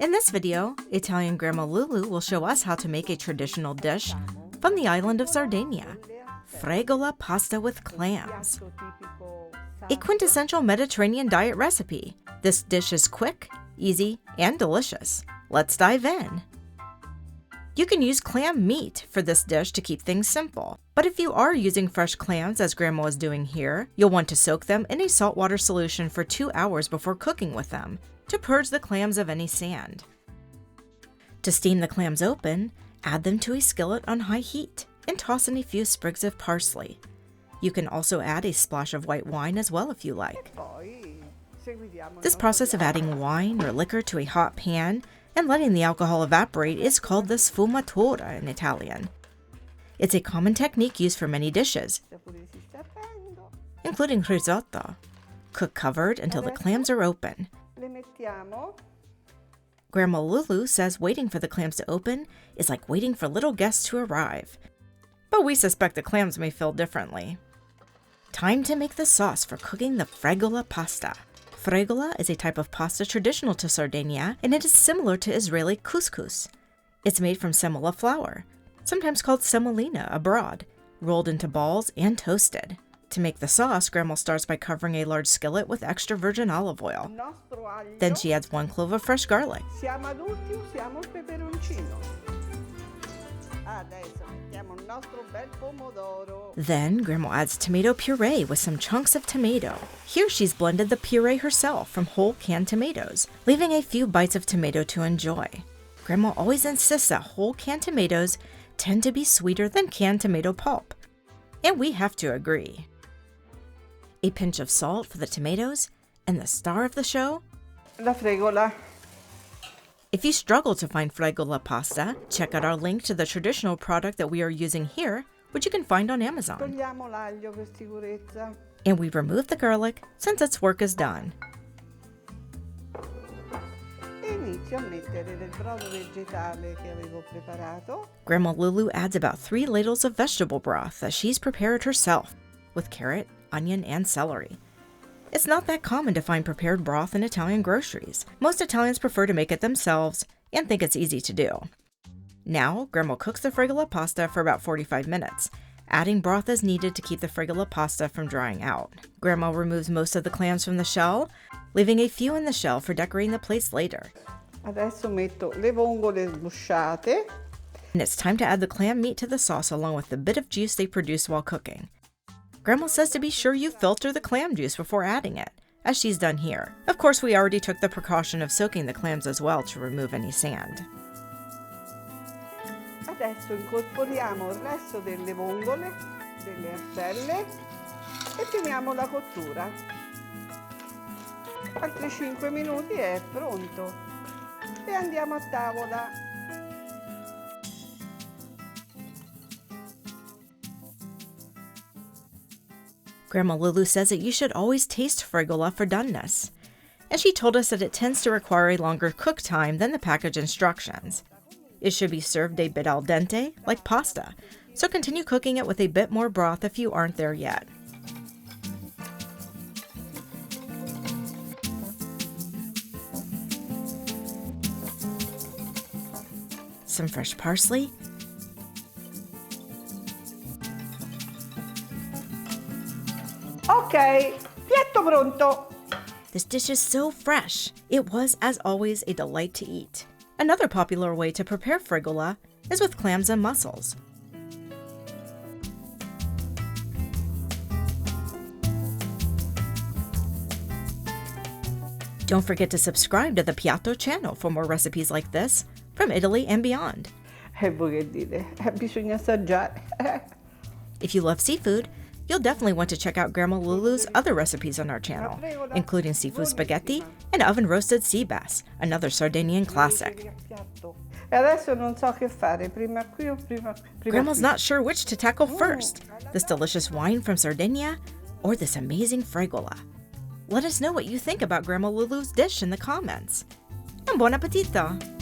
In this video, Italian Grandma Lulu will show us how to make a traditional dish from the island of Sardinia, Fregola pasta with clams. A quintessential Mediterranean diet recipe. This dish is quick, easy, and delicious. Let's dive in. You can use clam meat for this dish to keep things simple. But if you are using fresh clams, as Grandma is doing here, you'll want to soak them in a saltwater solution for 2 hours before cooking with them, to purge the clams of any sand. To steam the clams open, add them to a skillet on high heat, and toss in a few sprigs of parsley. You can also add a splash of white wine as well if you like. This process of adding wine or liquor to a hot pan and letting the alcohol evaporate is called the sfumatura in Italian. It's a common technique used for many dishes, including risotto. Cook covered until the clams are open. Grandma Lulu says waiting for the clams to open is like waiting for little guests to arrive. But we suspect the clams may feel differently. Time to make the sauce for cooking the Fregola pasta. Fregola is a type of pasta traditional to Sardinia, and it is similar to Israeli couscous. It's made from semola flour, sometimes called semolina abroad, rolled into balls and toasted. To make the sauce, Grandma starts by covering a large skillet with extra virgin olive oil. Then she adds 1 clove of fresh garlic. Then Grandma adds tomato puree with some chunks of tomato. Here she's blended the puree herself from whole canned tomatoes, leaving a few bites of tomato to enjoy. Grandma always insists that whole canned tomatoes tend to be sweeter than canned tomato pulp. And we have to agree. A pinch of salt for the tomatoes, and the star of the show? La fregola. If you struggle to find Fregola pasta, check out our link to the traditional product that we are using here, which you can find on Amazon. Togliamo l'aglio per sicurezza. And we remove the garlic since its work is done. Inizio a mettere del brodo vegetale che avevo preparato. Grandma Lulu adds about 3 ladles of vegetable broth that she's prepared herself, with carrot, onion, and celery. It's not that common to find prepared broth in Italian groceries. Most Italians prefer to make it themselves and think it's easy to do. Now, Grandma cooks the Fregola pasta for about 45 minutes, adding broth as needed to keep the Fregola pasta from drying out. Grandma removes most of the clams from the shell, leaving a few in the shell for decorating the plates later. Adesso metto le vongole sgusciate. And it's time to add the clam meat to the sauce along with the bit of juice they produce while cooking. Grandma says to be sure you filter the clam juice before adding it, as she's done here. Of course, we already took the precaution of soaking the clams as well to remove any sand. Adesso incorporiamo il resto delle vongole, delle arselle e finiamo la cottura. Altri 5 minuti è pronto e andiamo a tavola. Grandma Lulu says that you should always taste Fregola for doneness, and she told us that it tends to require a longer cook time than the package instructions. It should be served a bit al dente, like pasta, so continue cooking it with a bit more broth if you aren't there yet. Some fresh parsley, Ok, piatto pronto! This dish is so fresh. It was, as always, a delight to eat. Another popular way to prepare Fregola is with clams and mussels. Don't forget to subscribe to the Piatto channel for more recipes like this from Italy and beyond. E voi che dite? Bisogna assaggiare. If you love seafood, you'll definitely want to check out Grandma Lulu's other recipes on our channel, including seafood spaghetti and oven-roasted sea bass, another Sardinian classic. E adesso non so che fare, prima qui o prima Grandma's not sure which to tackle first, this delicious wine from Sardinia or this amazing Fregola. Let us know what you think about Grandma Lulu's dish in the comments. And buon appetito!